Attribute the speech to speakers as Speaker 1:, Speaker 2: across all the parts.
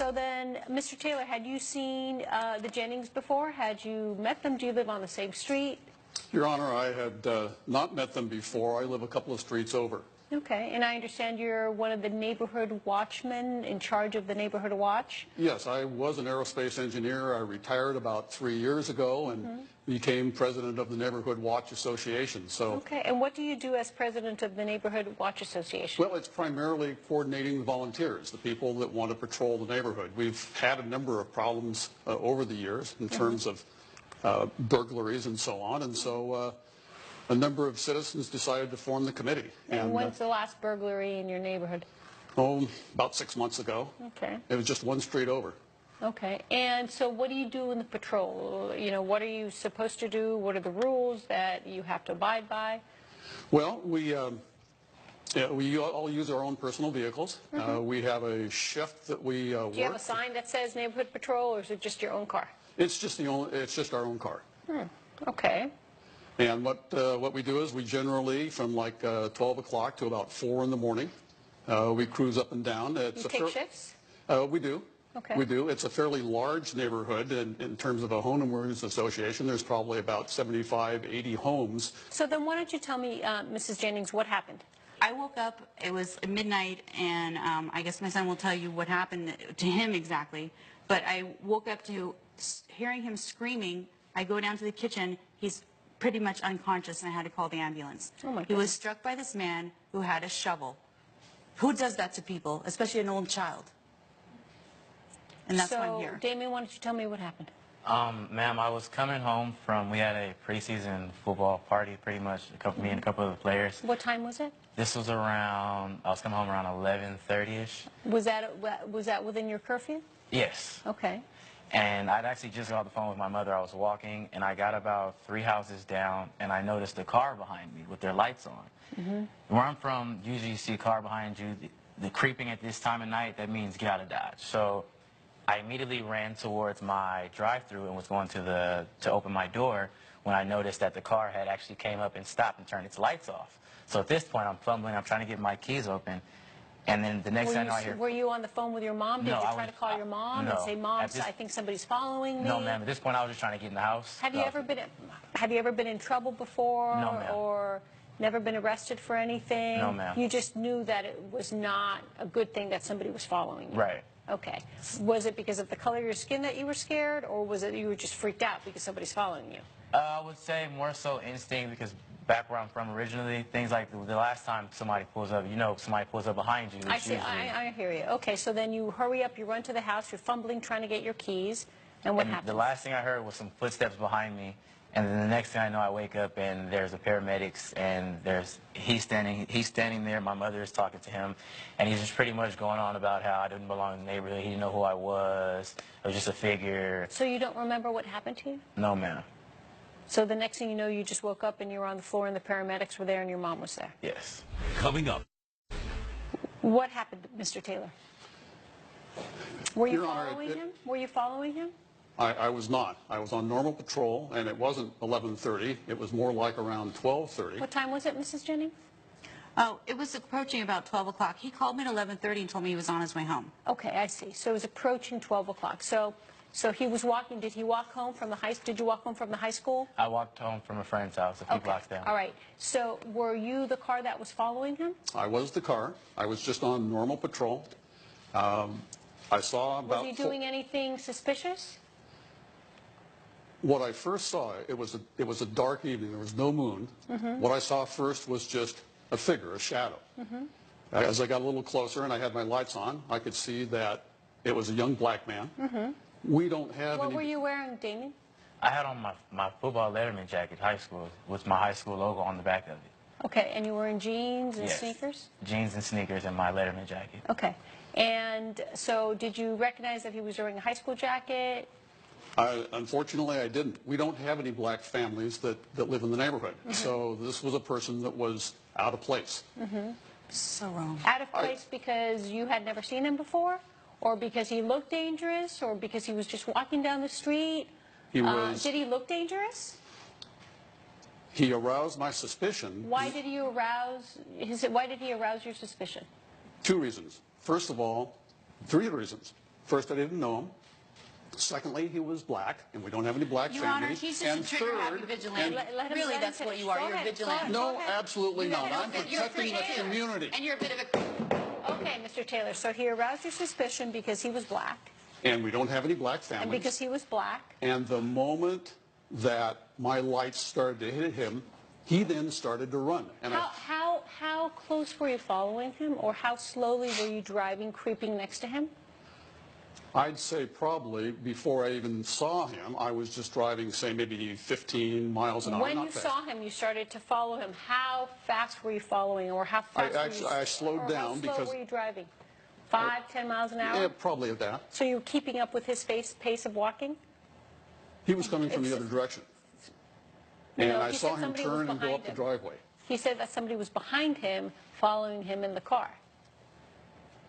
Speaker 1: So then, Mr. Taylor, had you seen the Jennings before? Had you met them? Do you live on the same street?
Speaker 2: Your Honor, I had not met them before. I live a couple of streets over.
Speaker 1: Okay, and I understand you're one of the neighborhood watchmen in charge of the neighborhood watch?
Speaker 2: Yes, I was an aerospace engineer. I retired about 3 years ago and became president of the Neighborhood Watch Association. So,
Speaker 1: okay, and what do you do as president of the Neighborhood Watch Association?
Speaker 2: well, it's primarily coordinating the volunteers, the people that want to patrol the neighborhood. We've had a number of problems over the years in terms of burglaries and so on, and so a number of citizens decided to form the committee.
Speaker 1: And when's the last burglary in your neighborhood?
Speaker 2: Oh, about 6 months ago.
Speaker 1: Okay.
Speaker 2: It was just one street over.
Speaker 1: Okay, and so what do you do in the patrol? You know, what are you supposed to do? What are the rules that you have to abide by?
Speaker 2: Well, we all use our own personal vehicles. We have a shift that we work.
Speaker 1: Do you have a sign that says neighborhood patrol, or is it just your own car?
Speaker 2: It's just our own car.
Speaker 1: Okay.
Speaker 2: And what we do is we generally, from like 12 o'clock to about 4 in the morning, we cruise up and down.
Speaker 1: You take shifts?
Speaker 2: We do.
Speaker 1: Okay.
Speaker 2: We do. It's a fairly large neighborhood in terms of a homeowners association. There's probably about 75, 80 homes.
Speaker 1: So then why don't you tell me, Mrs. Jennings, what happened?
Speaker 3: I woke up, it was midnight, and I guess my son will tell you what happened to him exactly. But I woke up to hearing him screaming. I go down to the kitchen. He's pretty much unconscious, and I had to call the ambulance.
Speaker 1: Oh my
Speaker 3: He was struck by this man who had a shovel. Who does that to people, especially an old child? And that's why I'm here.
Speaker 1: So, Damien, why don't you tell me what happened?
Speaker 4: Ma'am, I was coming home from, we had a preseason football party, pretty much, me and a couple of the players.
Speaker 1: What time was it?
Speaker 4: This was around, I was coming home around 11:30ish.
Speaker 1: Was that within your curfew?
Speaker 4: Yes.
Speaker 1: Okay.
Speaker 4: And I'd actually just got off the phone with my mother. I was walking, and I got about 3 houses down, and I noticed a car behind me with their lights on. Where I'm from, usually you see a car behind you. The creeping at this time of night, that means get out of Dodge. So I immediately ran towards my drive-thru and was going to open my door when I noticed that the car had actually came up and stopped and turned its lights off. So at this point, I'm fumbling. I'm trying to get my keys open. And then the next thing I know, I hear...
Speaker 1: Were you on the phone with your mom? Did you try to call your mom and say, Mom, I think somebody's following me?
Speaker 4: No, ma'am. At this point, I was just trying to get in the house.
Speaker 1: Have you ever been in trouble before?
Speaker 4: No, ma'am.
Speaker 1: Or never been arrested for anything?
Speaker 4: No, ma'am.
Speaker 1: You just knew that it was not a good thing that somebody was following you?
Speaker 4: Right.
Speaker 1: Okay. Was it because of the color of your skin that you were scared, or was it you were just freaked out because somebody's following you?
Speaker 4: I would say more so instinct, because back where I'm from originally, things like the last time somebody pulls up, somebody pulls up behind you.
Speaker 1: I see. I hear you. Okay, so then you hurry up, you run to the house, you're fumbling, trying to get your keys, and what happens?
Speaker 4: The last thing I heard was some footsteps behind me, and then the next thing I know, I wake up and there's a paramedics, and he's standing there. My mother is talking to him, and he's just pretty much going on about how I didn't belong in the neighborhood. He didn't know who I was. I was just a figure.
Speaker 1: So you don't remember what happened to you?
Speaker 4: No, ma'am.
Speaker 1: So the next thing you know, you just woke up and you were on the floor and the paramedics were there and your mom was there?
Speaker 4: Yes.
Speaker 5: Coming up.
Speaker 1: What happened, Mr. Taylor? Were you
Speaker 2: Your Honor,
Speaker 1: following him? Were you following him?
Speaker 2: I was not. I was on normal patrol, and it wasn't 11:30. It was more like around 12:30.
Speaker 1: What time was it, Mrs. Jennings?
Speaker 3: Oh, it was approaching about 12 o'clock. He called me at 11:30 and told me he was on his way home.
Speaker 1: Okay, I see. So it was approaching 12 o'clock. So he was walking. Did he walk home from the high school? Did you walk home from the high school?
Speaker 4: I walked home from a friend's house a few blocks down.
Speaker 1: All right. So were you the car that was following him?
Speaker 2: I was the car. I was just on normal patrol. I saw about...
Speaker 1: Was he doing anything suspicious?
Speaker 2: What I first saw, it was a dark evening. There was no moon. What I saw first was just a figure, a shadow. As I got a little closer and I had my lights on, I could see that it was a young black man. We don't have
Speaker 1: What were you wearing, Damien?
Speaker 4: I had on my football letterman jacket, high school, with my high school logo on the back of it.
Speaker 1: Okay, and you were in jeans and
Speaker 4: Yes.
Speaker 1: sneakers?
Speaker 4: Jeans and sneakers and my letterman jacket.
Speaker 1: Okay. And so did you recognize that he was wearing a high school jacket?
Speaker 2: Unfortunately, I didn't. We don't have any black families that live in the neighborhood. So this was a person that was out of place.
Speaker 3: So wrong.
Speaker 1: Out of place because you had never seen him before? Or because he looked dangerous? Or because he was just walking down the street?
Speaker 2: He was...
Speaker 1: Did he look dangerous?
Speaker 2: He aroused my suspicion.
Speaker 1: Why did he arouse your suspicion?
Speaker 2: 2 reasons. First of all, 3 reasons. First, I didn't know him. Secondly, he was black, and we don't have any black
Speaker 3: Your Honor,
Speaker 2: families.
Speaker 3: he's just a trigger-happy vigilante.
Speaker 1: Let him
Speaker 3: Really,
Speaker 1: finish.
Speaker 3: that's what you are.
Speaker 1: Go
Speaker 3: You're a
Speaker 1: ahead,
Speaker 3: vigilante.
Speaker 2: No,
Speaker 1: go ahead.
Speaker 2: absolutely not. I'm
Speaker 3: You're a
Speaker 2: protecting the
Speaker 3: creep, too.
Speaker 2: community.
Speaker 3: And you're a bit of a creep.
Speaker 1: Okay, Mr. Taylor, so he aroused your suspicion because he was black,
Speaker 2: And we don't have any black
Speaker 1: and
Speaker 2: families.
Speaker 1: because he was black.
Speaker 2: And the moment that my lights started to hit him, he then started to run. And
Speaker 1: How close were you following him, or how slowly were you driving, creeping next to him?
Speaker 2: I'd say probably before I even saw him, I was just driving, say, maybe 15 miles an hour.
Speaker 1: When
Speaker 2: not
Speaker 1: you
Speaker 2: fast.
Speaker 1: saw him, you started to follow him. How fast were you following, or how fast
Speaker 2: I slowed down
Speaker 1: how slow
Speaker 2: because-
Speaker 1: were you driving? 5, 10 miles an hour?
Speaker 2: Yeah, probably at that.
Speaker 1: So you were keeping up with his pace of walking?
Speaker 2: He was coming from the other direction. And
Speaker 1: No,
Speaker 2: I
Speaker 1: he
Speaker 2: saw
Speaker 1: said
Speaker 2: him
Speaker 1: somebody was
Speaker 2: turn and go
Speaker 1: behind
Speaker 2: up the
Speaker 1: him.
Speaker 2: driveway.
Speaker 1: He said that somebody was behind him, following him in the car.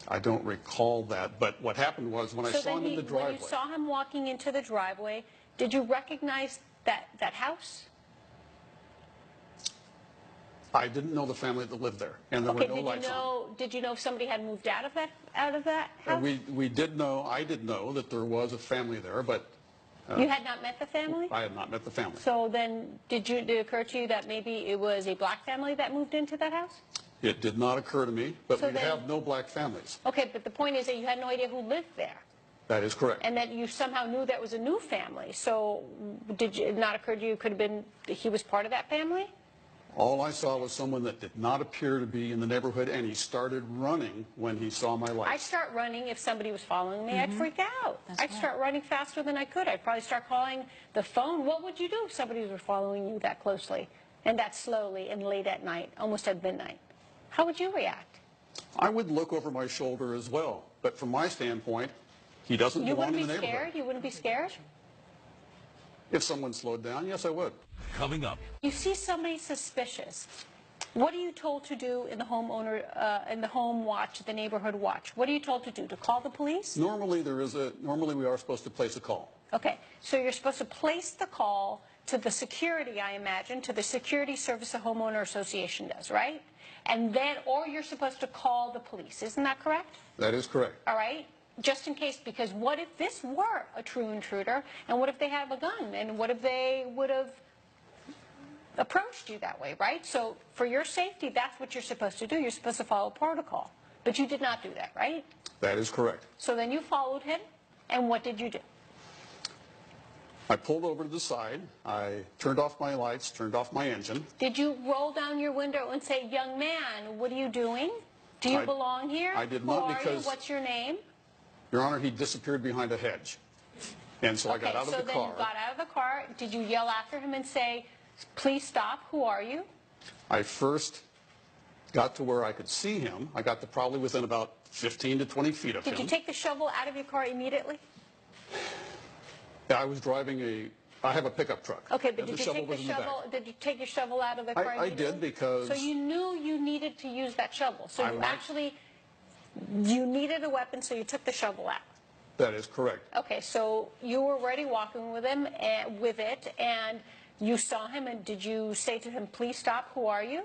Speaker 2: I don't recall that, but what happened was when I
Speaker 1: So
Speaker 2: saw
Speaker 1: then
Speaker 2: him in the
Speaker 1: when
Speaker 2: driveway,
Speaker 1: you saw him walking into the driveway, did you recognize that house?
Speaker 2: I didn't know the family that lived there, and there
Speaker 1: Okay,
Speaker 2: were no lights on.
Speaker 1: did you know if somebody had moved out of that house?
Speaker 2: We did know, I did know that there was a family there, but
Speaker 1: You had not met the family?
Speaker 2: I had not met the family.
Speaker 1: So then, did it occur to you that maybe it was a black family that moved into that house?
Speaker 2: It did not occur to me, but
Speaker 1: So
Speaker 2: we
Speaker 1: then-
Speaker 2: have no black families.
Speaker 1: Okay, but the point is that you had no idea who lived there,
Speaker 2: That is correct.
Speaker 1: and that you somehow knew that was a new family. So did it not occur to you it could have been he was part of that family?
Speaker 2: All I saw was someone that did not appear to be in the neighborhood, and he started running when he saw my
Speaker 1: I'd
Speaker 2: lights.
Speaker 1: start running if somebody was following me. I'd freak out.
Speaker 3: That's
Speaker 1: I'd
Speaker 3: right.
Speaker 1: start running faster than I could. I'd probably start calling the phone. What would you do if somebody was following you that closely and that slowly and late at night, almost at midnight? How would you react?
Speaker 2: I would look over my shoulder as well, but from my standpoint, he doesn't
Speaker 1: You
Speaker 2: belong
Speaker 1: wouldn't
Speaker 2: in
Speaker 1: be
Speaker 2: the neighborhood.
Speaker 1: scared? You wouldn't be scared?
Speaker 2: If someone slowed down, yes, I would.
Speaker 5: Coming up.
Speaker 1: You see somebody suspicious. What are you told to do in the in the home watch, the neighborhood watch? What are you told to do? To call the police?
Speaker 2: Normally we are supposed to place a call.
Speaker 1: Okay, so you're supposed to place the call to the security, I imagine, to the security service a homeowner association does, right? And then, or you're supposed to call the police. Isn't that correct?
Speaker 2: That is correct.
Speaker 1: All right? Just in case, because what if this were a true intruder, and what if they have a gun, and what if they would have approached you that way, right? So for your safety, that's what you're supposed to do. You're supposed to follow protocol. But you did not do that, right?
Speaker 2: That is correct.
Speaker 1: So then you followed him, and what did you do?
Speaker 2: I pulled over to the side. I turned off my lights, turned off my engine.
Speaker 1: Did you roll down your window and say, "Young man, what are you doing? Do you
Speaker 2: I-
Speaker 1: belong here?
Speaker 2: I did
Speaker 1: Who
Speaker 2: not
Speaker 1: are you?
Speaker 2: because-
Speaker 1: What's your name?"
Speaker 2: Your Honor, he disappeared behind a hedge. And so I got out of the
Speaker 1: so then
Speaker 2: car.
Speaker 1: you got out of the car. Did you yell after him and say, "Please stop, who are you"?
Speaker 2: I first got to where I could see him. I got to probably within about 15 to 20 feet of
Speaker 1: Did
Speaker 2: him.
Speaker 1: you take the shovel out of your car immediately?
Speaker 2: I was driving I have a pickup truck.
Speaker 1: Okay, but
Speaker 2: and
Speaker 1: did
Speaker 2: the
Speaker 1: you
Speaker 2: shovel
Speaker 1: take the
Speaker 2: was in the back.
Speaker 1: shovel? Did you take your shovel out of the car
Speaker 2: I
Speaker 1: immediately?
Speaker 2: did because-
Speaker 1: So you knew you needed to use that shovel. So
Speaker 2: I
Speaker 1: you
Speaker 2: might-
Speaker 1: actually you needed a weapon, so you took the shovel out.
Speaker 2: That is correct.
Speaker 1: Okay, so you were already walking with him with it, and you saw him, and did you say to him, "Please stop, who are you"?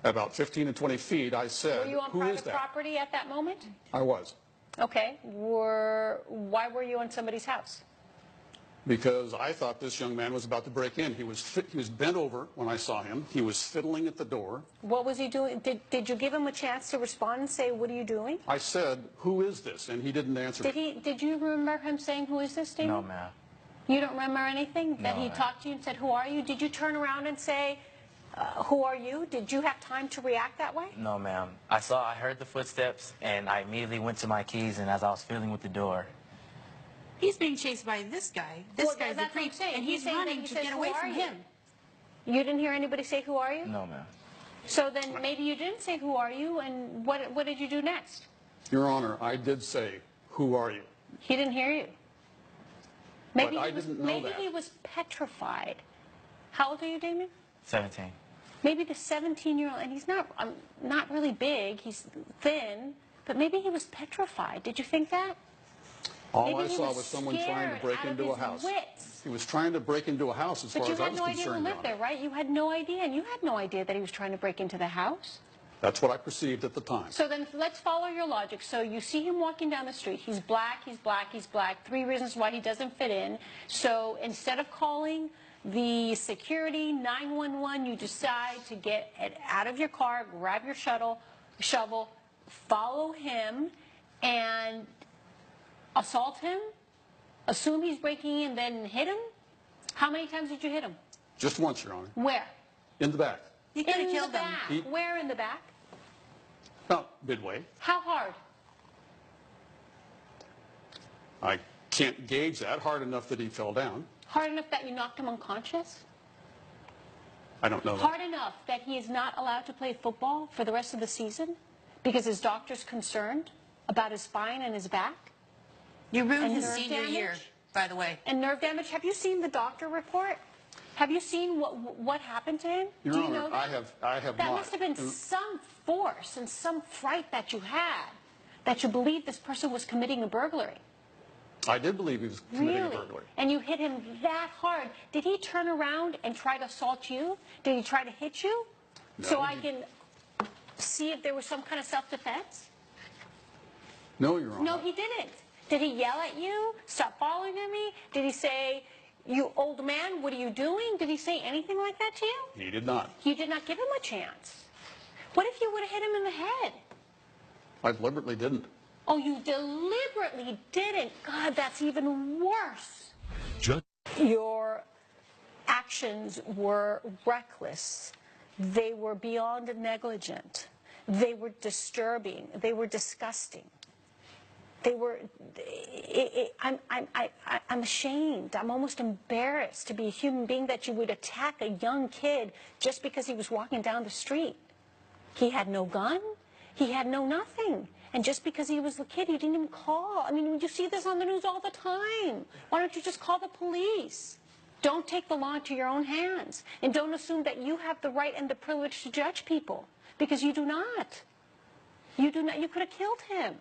Speaker 2: About 15 to 20 feet, I
Speaker 1: Were
Speaker 2: said,
Speaker 1: you on
Speaker 2: who is
Speaker 1: private
Speaker 2: that?
Speaker 1: property at that moment?
Speaker 2: I was.
Speaker 1: Okay, why were you on somebody's house?
Speaker 2: Because I thought this young man was about to break in. He was bent over when I saw him. He was fiddling at the door.
Speaker 1: What was he doing? Did you give him a chance to respond and say, "What are you doing"?
Speaker 2: I said, who is this? And he didn't answer me.
Speaker 1: Did you remember him saying, "Who is this," Damien?
Speaker 4: No, ma'am.
Speaker 1: You don't remember anything? That
Speaker 4: No,
Speaker 1: he
Speaker 4: ma'am.
Speaker 1: talked to you and said, "Who are you"? Did you turn around and say, "Who are you"? Did you have time to react that way?
Speaker 4: No, ma'am. I heard the footsteps, and I immediately went to my keys, and as I was fiddling with the door,
Speaker 3: He's being chased by this guy. This
Speaker 1: Well,
Speaker 3: guy's the
Speaker 1: that's what I'm
Speaker 3: creep,
Speaker 1: saying.
Speaker 3: and
Speaker 1: He's
Speaker 3: he's
Speaker 1: saying that
Speaker 3: running
Speaker 1: he
Speaker 3: to
Speaker 1: says,
Speaker 3: get
Speaker 1: "Who
Speaker 3: away
Speaker 1: are
Speaker 3: from
Speaker 1: you?"
Speaker 3: him.
Speaker 1: You didn't hear anybody say, "Who are you"?
Speaker 4: no, ma'am.
Speaker 1: So then maybe you didn't say, "Who are you," and what did you do next?
Speaker 2: Your Honor, I did say, who are you?
Speaker 1: He didn't hear you.
Speaker 2: But I didn't know
Speaker 1: maybe
Speaker 2: that.
Speaker 1: he was petrified. How old are you, Damien?
Speaker 4: 17.
Speaker 1: Maybe the 17-year-old, and he's not really big, he's thin, but maybe he was petrified. Did you think that?
Speaker 2: All
Speaker 1: Maybe
Speaker 2: I
Speaker 1: he
Speaker 2: saw
Speaker 1: was
Speaker 2: was someone trying to
Speaker 1: scared
Speaker 2: break
Speaker 1: out of
Speaker 2: into a
Speaker 1: his
Speaker 2: house.
Speaker 1: wits.
Speaker 2: He was trying to break into a house as
Speaker 1: But
Speaker 2: far
Speaker 1: you
Speaker 2: as I
Speaker 1: had
Speaker 2: was
Speaker 1: no idea who
Speaker 2: concerned, Your
Speaker 1: lived there,
Speaker 2: Honor.
Speaker 1: right? You had no idea, and you had no idea that he was trying to break into the house.
Speaker 2: That's what I perceived at the time.
Speaker 1: So then let's follow your logic. So you see him walking down the street. He's black, he's black, he's black. 3 reasons why he doesn't fit in. So instead of calling the security, 911, you decide to get it out of your car, grab your shovel, follow him, and assault him, assume he's breaking in, then hit him? How many times did you hit him?
Speaker 2: Just once, Your Honor.
Speaker 1: Where?
Speaker 2: In the back.
Speaker 3: You could have
Speaker 1: In the
Speaker 3: killed him.
Speaker 1: back. Where in the back?
Speaker 2: About midway.
Speaker 1: How hard?
Speaker 2: I can't gauge that. Hard enough that he fell down.
Speaker 1: Hard enough that you knocked him unconscious?
Speaker 2: I don't know that.
Speaker 1: Hard enough that he is not allowed to play football for the rest of the season because his doctor's concerned about his spine and his back?
Speaker 3: You ruined
Speaker 1: And
Speaker 3: his
Speaker 1: nerve
Speaker 3: senior
Speaker 1: damage?
Speaker 3: year, by the way.
Speaker 1: And nerve damage? Have you seen the doctor report? Have you seen what happened to him?
Speaker 2: Your
Speaker 1: Do you
Speaker 2: Honor,
Speaker 1: know that?
Speaker 2: I have
Speaker 1: That
Speaker 2: not.
Speaker 1: must have been some force and some fright that you had, that you believed this person was committing a burglary.
Speaker 2: I did believe he was committing a
Speaker 1: Really?
Speaker 2: burglary.
Speaker 1: And you hit him that hard. Did he turn around and try to assault you? Did he try to hit you?
Speaker 2: No,
Speaker 1: So I
Speaker 2: he-
Speaker 1: can see if there was some kind of self-defense?
Speaker 2: No, Your Honor.
Speaker 1: No, he didn't. Did he yell at you? Stop following me? Did he say, you old man, what are you doing? Did he say anything like that to you?
Speaker 2: He did not.
Speaker 1: You did not give him a chance. What if you would have hit him in the head?
Speaker 2: I deliberately didn't.
Speaker 1: Oh, you deliberately didn't. God, that's even worse.
Speaker 5: Judge.
Speaker 1: Your actions were reckless. They were beyond negligent. They were disturbing. They were disgusting. They were, I'm ashamed. I'm almost embarrassed to be a human being that you would attack a young kid just because he was walking down the street. He had no gun. He had no nothing. And just because he was a kid, you didn't even call. I mean, you see this on the news all the time. Why don't you just call the police? Don't take the law into your own hands. And don't assume that you have the right and the privilege to judge people, because you do not. You do not. You could have killed him.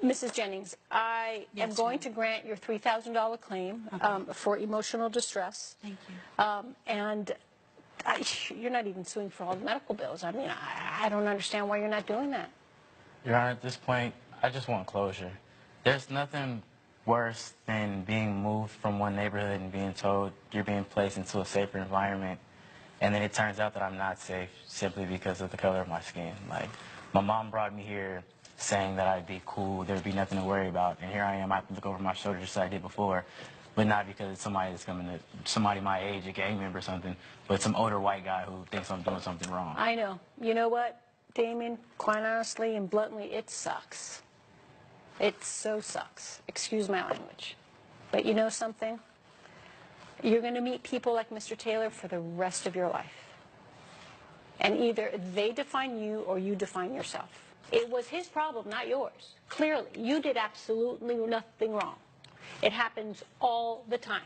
Speaker 1: Mrs. Jennings, I am
Speaker 3: Yes,
Speaker 1: going
Speaker 3: ma'am.
Speaker 1: to grant your $3,000 claim for emotional distress.
Speaker 3: Thank you.
Speaker 1: And you're not even suing for all the medical bills. I mean, I don't understand why you're not doing that.
Speaker 4: Your Honor, at this point, I just want closure. There's nothing worse than being moved from one neighborhood and being told you're being placed into a safer environment, and then it turns out that I'm not safe simply because of the color of my skin. Like, my mom brought me here saying that I'd be cool, there'd be nothing to worry about, and here I am, I have to look over my shoulder just like I did before, but not because it's somebody that's coming to, somebody my age, a gang member or something, but some older white guy who thinks I'm doing something wrong.
Speaker 1: I know. You know what, Damien? Quite honestly and bluntly, it sucks. It so sucks. Excuse my language. But you know something? You're going to meet people like Mr. Taylor for the rest of your life. And either they define you or you define yourself. It was his problem, not yours. Clearly, you did absolutely nothing wrong. It happens all the time.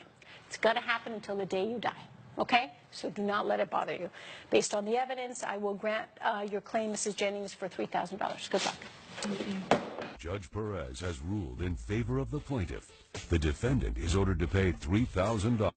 Speaker 1: It's going to happen until the day you die. Okay? So do not let it bother you. Based on the evidence, I will grant your claim, Mrs. Jennings, for $3,000. Good luck.
Speaker 5: Judge Perez has ruled in favor of the plaintiff. The defendant is ordered to pay $3,000.